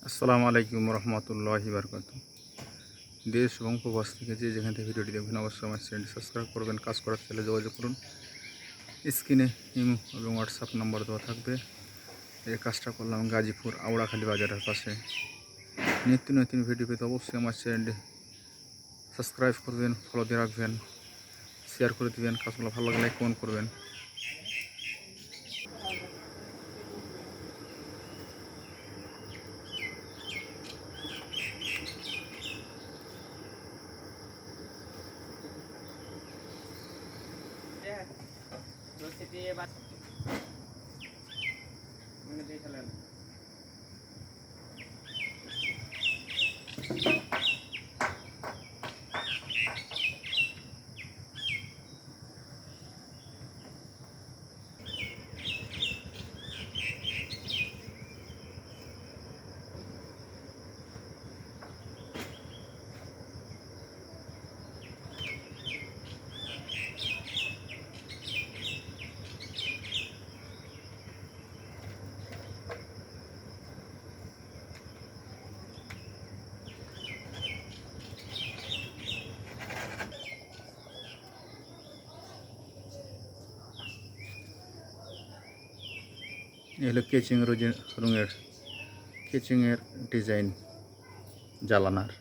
আসসালামু আলাইকুম রহমতুল্লাহি বারকাতু। দেশ এবং প্রবাস থেকে যে যেখান থেকে ভিডিওটি দেখবেন অবশ্যই আমার চ্যানেলটি সাবস্ক্রাইব করবেন। কাজ করার চ্যানেলে যোগাযোগ করুন। স্ক্রিনে ইমো এবং হোয়াটসঅ্যাপ নাম্বার দেওয়া থাকবে। এই কাজটা করলাম গাজীপুর আওড়াখালী বাজারের পাশে। নিত্য নতুন ভিডিও পেতে অবশ্যই আমার চ্যানেলটি সাবস্ক্রাইব করবেন, ফলো দিয়ে রাখবেন, শেয়ার করে দেবেন। কাজগুলো ভালো লাগলে লাইক কমেন্ট করবেন। এই হলো কেচিং রঙের ডিজাইন জালানার।